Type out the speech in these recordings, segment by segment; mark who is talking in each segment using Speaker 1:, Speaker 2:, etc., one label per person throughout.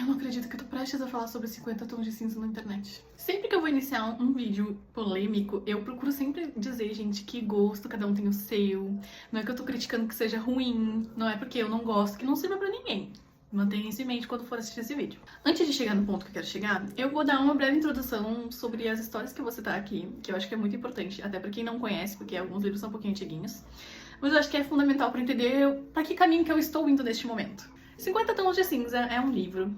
Speaker 1: Eu não acredito que eu tô prestes a falar sobre 50 tons de cinza na internet. Sempre que eu vou iniciar um vídeo polêmico, eu procuro sempre dizer, gente, que gosto, cada um tem o seu. Não é que eu tô criticando que seja ruim, não é porque eu não gosto, que não sirva pra ninguém. Mantenha isso em mente quando for assistir esse vídeo. Antes de chegar no ponto que eu quero chegar, eu vou dar uma breve introdução sobre as histórias que eu vou citar aqui, que eu acho que é muito importante, até pra quem não conhece, porque alguns livros são um pouquinho antiguinhos. Mas eu acho que é fundamental pra entender pra que caminho que eu estou indo neste momento. 50 Tons de Cinza é um livro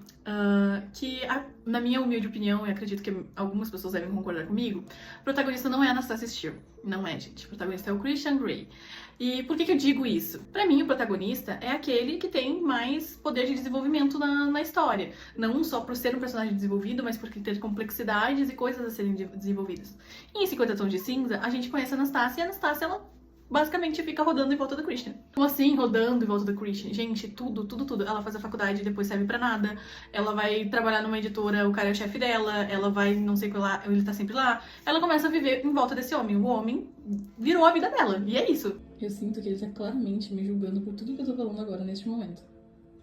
Speaker 1: que, na minha humilde opinião, e acredito que algumas pessoas devem concordar comigo, o protagonista não é Anastasia Steele. Não é, gente. O protagonista é o Christian Grey. E por que eu digo isso? Pra mim, o protagonista é aquele que tem mais poder de desenvolvimento na história. Não só por ser um personagem desenvolvido, mas porque ter complexidades e coisas a serem desenvolvidas. E em 50 Tons de Cinza, a gente conhece a Anastasia, e a Anastasia, ela basicamente fica rodando em volta do Christian. Como assim, rodando em volta do Christian? Gente, tudo. Ela faz a faculdade e depois serve pra nada. Ela vai trabalhar numa editora, o cara é o chefe dela. Ela vai, não sei o que lá, ele tá sempre lá. Ela começa a viver em volta desse homem. O homem virou a vida dela. E é isso.
Speaker 2: Eu sinto que ele tá claramente me julgando por tudo que eu tô falando agora, neste momento.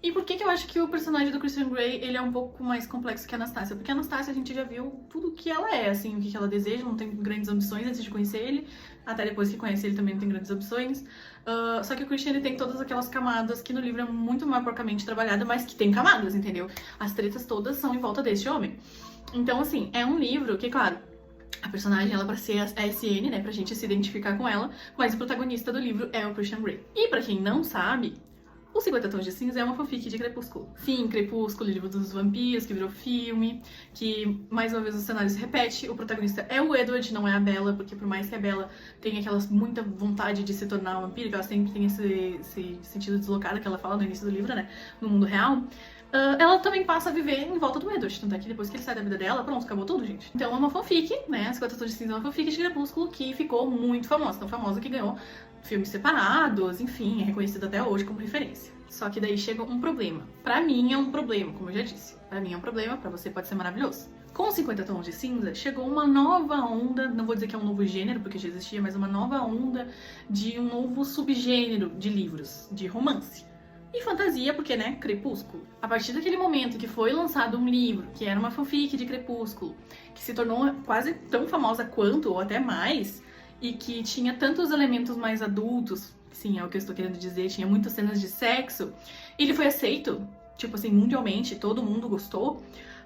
Speaker 1: E por que eu acho que o personagem do Christian Grey, ele é um pouco mais complexo que a Anastasia? Porque a Anastasia a gente já viu tudo o que ela é, assim, o que ela deseja, não tem grandes ambições antes de conhecer ele, até depois que conhece ele também não tem grandes ambições. Só que o Christian, ele tem todas aquelas camadas que no livro é muito mais porcamente trabalhada, mas que tem camadas, entendeu? As tretas todas são em volta deste homem. Então, assim, é um livro que, claro, a personagem, ela pra ser a SN, né, pra gente se identificar com ela, mas o protagonista do livro é o Christian Grey. E pra quem não sabe, o 50 Tons de Cinza é uma fanfic de Crepúsculo. Sim, Crepúsculo, livro dos vampiros, que virou filme, que mais uma vez o cenário se repete. O protagonista é o Edward, não é a Bella, porque por mais que a Bella tenha muita vontade de se tornar uma vampira, que ela sempre tem esse sentido deslocado que ela fala no início do livro, né, no mundo real, ela também passa a viver em volta do Edward. Tanto é que depois que ele sai da vida dela, pronto, acabou tudo, gente. Então é uma fanfic, né, 50 Tons de Cinza é uma fanfic de Crepúsculo que ficou muito famosa, tão famosa que ganhou filmes separados, enfim, é reconhecido até hoje como referência. Só que daí chega um problema. Pra mim é um problema, como eu já disse. Pra mim é um problema, pra você pode ser maravilhoso. Com 50 Tons de Cinza, chegou uma nova onda, não vou dizer que é um novo gênero, porque já existia, mas uma nova onda de um novo subgênero de livros, de romance. E fantasia, porque, né, Crepúsculo. A partir daquele momento que foi lançado um livro, que era uma fanfic de Crepúsculo, que se tornou quase tão famosa quanto, ou até mais, e que tinha tantos elementos mais adultos, sim, é o que eu estou querendo dizer, tinha muitas cenas de sexo, ele foi aceito, tipo assim, mundialmente, todo mundo gostou.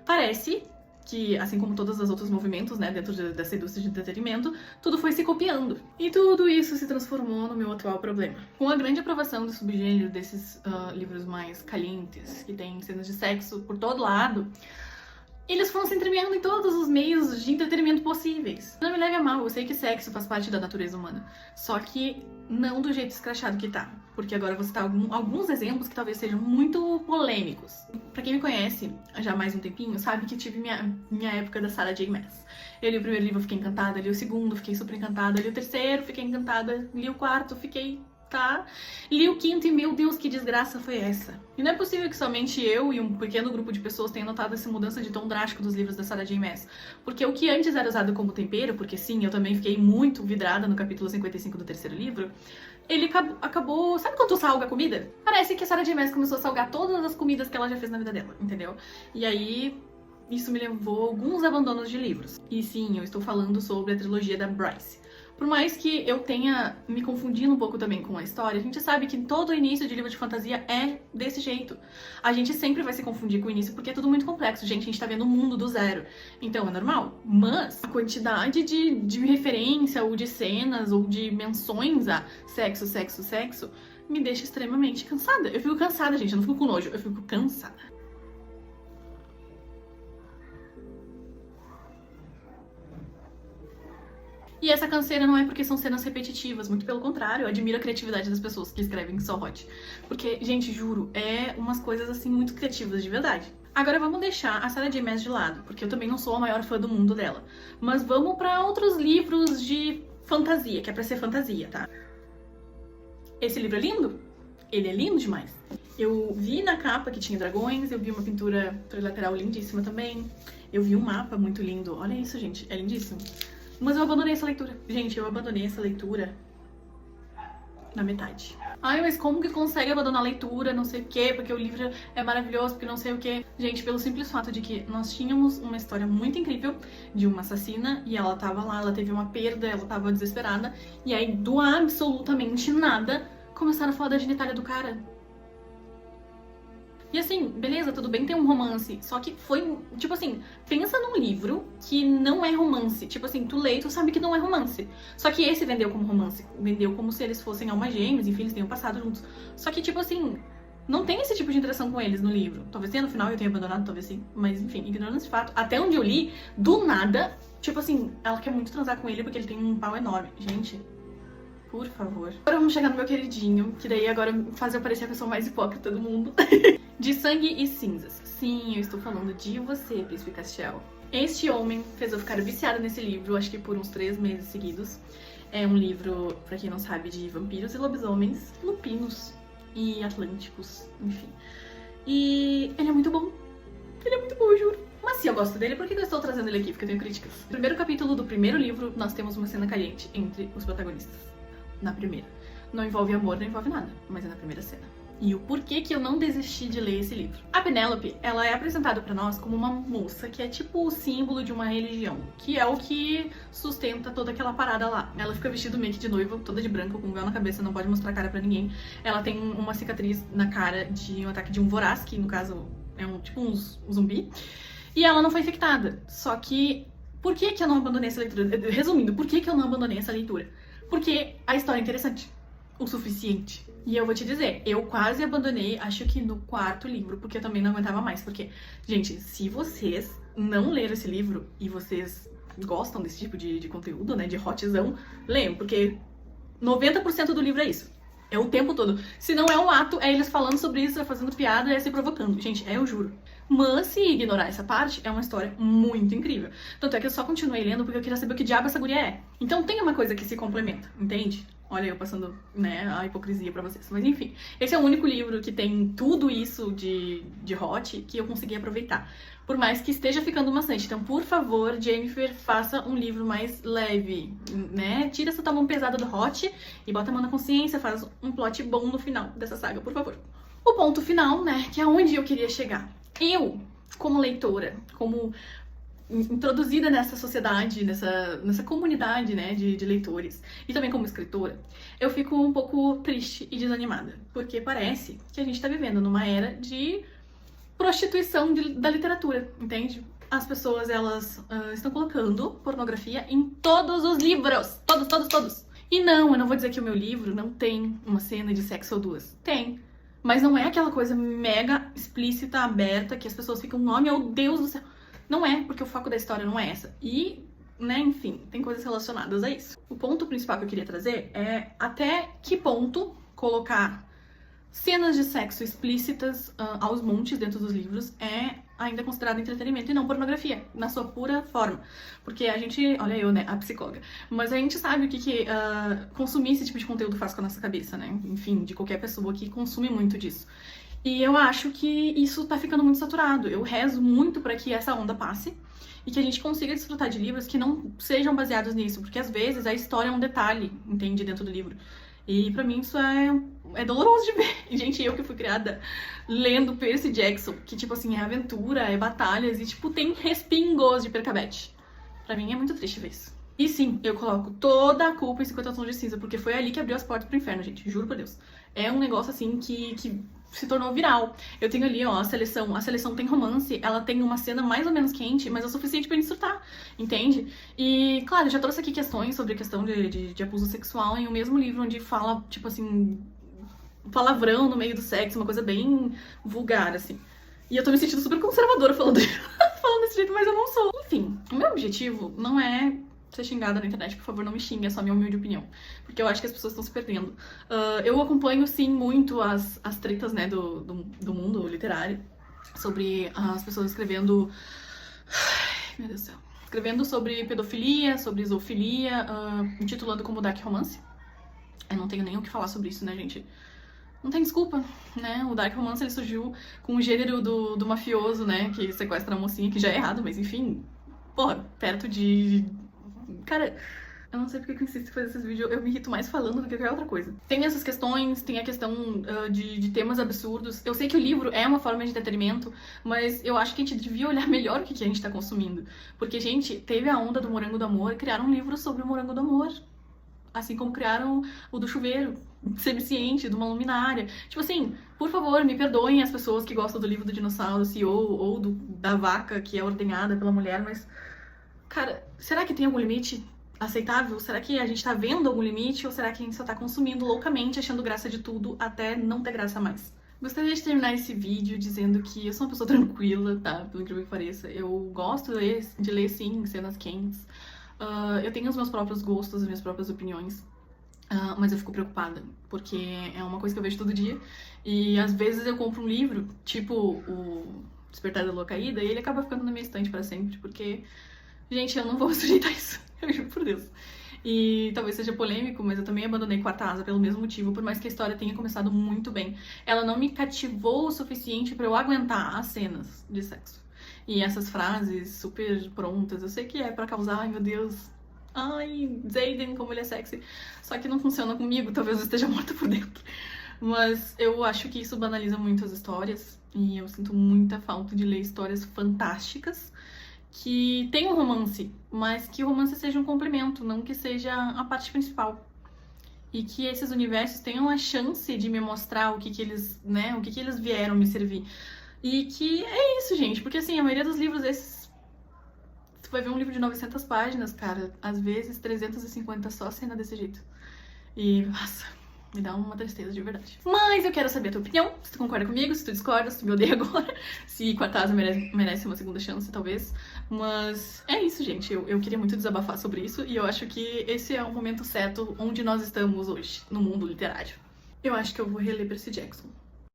Speaker 1: Parece que, assim como todos os outros movimentos, né, dentro dessa indústria de entretenimento, tudo foi se copiando. E tudo isso se transformou no meu atual problema. Com a grande aprovação do subgênero desses livros mais calientes, que tem cenas de sexo por todo lado, eles foram se entremeando em todos os meios de entretenimento possíveis. Não me leve a mal, eu sei que sexo faz parte da natureza humana. Só que não do jeito escrachado que tá. Porque agora eu vou citar alguns exemplos que talvez sejam muito polêmicos. Pra quem me conhece já há mais um tempinho, sabe que tive minha época da Sarah J. Maas. Eu li o primeiro livro, fiquei encantada. Li o segundo, fiquei super encantada. Li o terceiro, fiquei encantada. Li o quarto, fiquei... tá? Li o quinto e, meu Deus, que desgraça foi essa? E não é possível que somente eu e um pequeno grupo de pessoas tenham notado essa mudança de tom drástico dos livros da Sarah J. Maas. Porque o que antes era usado como tempero, porque sim, eu também fiquei muito vidrada no capítulo 55 do terceiro livro, ele acabou... Sabe quando tu salga a comida? Parece que a Sarah J. Maas começou a salgar todas as comidas que ela já fez na vida dela, entendeu? E aí... isso me levou a alguns abandonos de livros. E sim, eu estou falando sobre a trilogia da Bryce. Por mais que eu tenha me confundido um pouco também com a história, a gente sabe que todo início de livro de fantasia é desse jeito. A gente sempre vai se confundir com o início porque é tudo muito complexo, gente, a gente tá vendo o mundo do zero. Então é normal. Mas a quantidade de referência ou de cenas ou de menções a sexo me deixa extremamente cansada. Eu fico cansada, gente, eu não fico com nojo, eu fico cansada. E essa canseira não é porque são cenas repetitivas, muito pelo contrário, eu admiro a criatividade das pessoas que escrevem só hot. Porque, gente, juro, é umas coisas assim muito criativas de verdade. Agora vamos deixar a Sarah J. Maas de lado, porque eu também não sou a maior fã do mundo dela. Mas vamos pra outros livros de fantasia, que é pra ser fantasia, tá? Esse livro é lindo? Ele é lindo demais. Eu vi na capa que tinha dragões, eu vi uma pintura trilateral lindíssima também. Eu vi um mapa muito lindo. Olha isso, gente, é lindíssimo. Mas eu abandonei essa leitura. Gente, eu abandonei essa leitura na metade. Ai, mas como que consegue abandonar a leitura, não sei o quê, porque o livro é maravilhoso, porque não sei o quê. Gente, pelo simples fato de que nós tínhamos uma história muito incrível de uma assassina e ela tava lá, ela teve uma perda, ela tava desesperada, e aí do absolutamente nada começaram a falar da genitália do cara. E assim, beleza, tudo bem ter um romance, só que foi, tipo assim, pensa num livro que não é romance. Tipo assim, tu lê e tu sabe que não é romance. Só que esse vendeu como romance, vendeu como se eles fossem almas gêmeas, enfim, eles tenham passado juntos. Só que, tipo assim, não tem esse tipo de interação com eles no livro. Talvez tenha no final, eu tenha abandonado, talvez sim. Mas enfim, ignorando esse fato, até onde eu li, do nada, tipo assim, ela quer muito transar com ele porque ele tem um pau enorme. Gente, por favor. Agora vamos chegar no meu queridinho, que daí agora faz eu parecer a pessoa mais hipócrita do mundo. De Sangue e Cinzas. Sim, eu estou falando de você, Príncipe Castiel. Este homem fez eu ficar viciada nesse livro, acho que por uns 3 meses seguidos. É um livro, pra quem não sabe, de vampiros e lobisomens, lupinos e atlânticos, enfim. E ele é muito bom. Ele é muito bom, eu juro. Mas se eu gosto dele, por que eu estou trazendo ele aqui? Porque eu tenho críticas. No primeiro capítulo do primeiro livro, nós temos uma cena caliente entre os protagonistas. Na primeira. Não envolve amor, não envolve nada, mas é na primeira cena. E o porquê que eu não desisti de ler esse livro. A Penélope, ela é apresentada pra nós como uma moça que é tipo o símbolo de uma religião, que é o que sustenta toda aquela parada lá. Ela fica vestida meio que de noiva, toda de branco, com um véu na cabeça, não pode mostrar a cara pra ninguém. Ela tem uma cicatriz na cara de um ataque de um voraz, que no caso é um zumbi. E ela não foi infectada. Só que, por que que eu não abandonei essa leitura? Resumindo, por que que eu não abandonei essa leitura? Porque a história é interessante. O suficiente. E eu vou te dizer, eu quase abandonei, acho que no 4º livro, porque eu também não aguentava mais. Porque, gente, se vocês não leram esse livro e vocês gostam desse tipo de conteúdo, né, de hotzão, leiam, porque 90% do livro é isso. É o tempo todo. Se não é um ato, é eles falando sobre isso, é fazendo piada, é se provocando. Gente, eu juro. Mas se ignorar essa parte, é uma história muito incrível. Tanto é que eu só continuei lendo porque eu queria saber o que diabo essa guria é. Então tem uma coisa que se complementa, entende? Olha eu passando, né, a hipocrisia pra vocês. Mas enfim, esse é o único livro que tem tudo isso de hot que eu consegui aproveitar. Por mais que esteja ficando maçante. Então, por favor, Jennifer, faça um livro mais leve, né? Tira essa tua mão pesada do hot e bota a mão na consciência, faz um plot bom no final dessa saga, por favor. O ponto final, né, que é onde eu queria chegar. Eu, como leitora, como introduzida nessa sociedade, nessa comunidade, né, de leitores, e também como escritora, eu fico um pouco triste e desanimada, porque parece que a gente tá vivendo numa era de prostituição da literatura, entende? As pessoas, elas estão colocando pornografia em todos os livros, todos. E não, eu não vou dizer que o meu livro não tem uma cena de sexo ou duas, tem. Mas não é aquela coisa mega explícita, aberta, que as pessoas ficam, oh meu Deus do céu. Não é, porque o foco da história não é essa. E, né, enfim, tem coisas relacionadas a isso. O ponto principal que eu queria trazer é até que ponto colocar cenas de sexo explícitas aos montes dentro dos livros é ainda considerado entretenimento e não pornografia, na sua pura forma. Porque a gente, olha eu, né, a psicóloga, mas a gente sabe o que consumir esse tipo de conteúdo faz com a nossa cabeça, né? Enfim, de qualquer pessoa que consome muito disso. E eu acho que isso tá ficando muito saturado. Eu rezo muito pra que essa onda passe e que a gente consiga desfrutar de livros que não sejam baseados nisso, porque às vezes a história é um detalhe, entende, dentro do livro. E pra mim isso é doloroso de ver. E, gente, eu que fui criada lendo Percy Jackson, que tipo assim, é aventura, é batalhas e tipo tem respingos de Percabete. Pra mim é muito triste ver isso. E sim, eu coloco toda a culpa em 50 Tons de Cinza, porque foi ali que abriu as portas pro inferno, gente, juro por Deus. É um negócio assim que se tornou viral. Eu tenho ali, ó, a seleção tem romance, ela tem uma cena mais ou menos quente, mas é o suficiente pra gente surtar, entende? E, claro, eu já trouxe aqui questões sobre a questão de abuso sexual em o mesmo livro, onde fala, tipo assim, palavrão no meio do sexo, uma coisa bem vulgar, assim. E eu tô me sentindo super conservadora falando desse jeito, mas eu não sou. Enfim, o meu objetivo não é ser xingada na internet, por favor, não me xingue, é só minha humilde opinião. Porque eu acho que as pessoas estão se perdendo. Eu acompanho, sim, muito as tretas, né, do mundo literário, sobre as pessoas escrevendo... Ai, meu Deus do céu. Escrevendo sobre pedofilia, sobre zoofilia, intitulando como dark romance. Eu não tenho nem o que falar sobre isso, né, gente? Não tem desculpa, né? O dark romance, ele surgiu com o gênero do mafioso, né, que sequestra a mocinha, que já é errado, mas enfim... Porra, perto de... Cara, Eu não sei porque eu insisto em fazer esses vídeos, eu me irrito mais falando do que qualquer outra coisa. Tem essas questões, tem a questão de temas absurdos. Eu sei que o livro é uma forma de entretenimento, mas eu acho que a gente devia olhar melhor o que a gente tá consumindo. Porque, gente, teve a onda do Morango do Amor e criaram um livro sobre o Morango do Amor. Assim como criaram o do chuveiro, Semiciente, de uma luminária. Tipo assim, por favor, me perdoem as pessoas que gostam do livro do dinossauro CEO ou da vaca que é ordenhada pela mulher, mas, cara, será que tem algum limite aceitável? Será que a gente tá vendo algum limite ou será que a gente só tá consumindo loucamente, achando graça de tudo até não ter graça mais? Gostaria de terminar esse vídeo dizendo que eu sou uma pessoa tranquila, tá? Pelo incrível que pareça. Eu gosto de ler sim, cenas quentes. Eu tenho os meus próprios gostos, as minhas próprias opiniões, mas eu fico preocupada, porque é uma coisa que eu vejo todo dia, e às vezes eu compro um livro, tipo o Despertar da Lua Caída, e ele acaba ficando na minha estante para sempre, porque, gente, eu não vou sujeitar isso, eu juro por Deus. E talvez seja polêmico, mas eu também abandonei Quarta Asa pelo mesmo motivo, por mais que a história tenha começado muito bem. Ela não me cativou o suficiente para eu aguentar as cenas de sexo. E essas frases super prontas, eu sei que é pra causar, ai meu Deus, ai, Xaden, como ele é sexy. Só que não funciona comigo, talvez eu esteja morta por dentro. Mas eu acho que isso banaliza muito as histórias, e eu sinto muita falta de ler histórias fantásticas que tem um romance, mas que o romance seja um complemento, não que seja a parte principal. E que esses universos tenham a chance de me mostrar o que eles, né, o que eles vieram me servir. E que é isso, gente, porque assim, a maioria dos livros esses... Você vai ver um livro de 900 páginas, cara, às vezes 350 só cena desse jeito. E, nossa, me dá uma tristeza de verdade. Mas eu quero saber a tua opinião, se tu concorda comigo, se tu discorda, se tu me odeia agora, se Quarta Asa merece uma segunda chance, talvez. Mas é isso, gente, eu queria muito desabafar sobre isso e eu acho que esse é o momento certo onde nós estamos hoje, no mundo literário. Eu acho que eu vou reler Percy Jackson.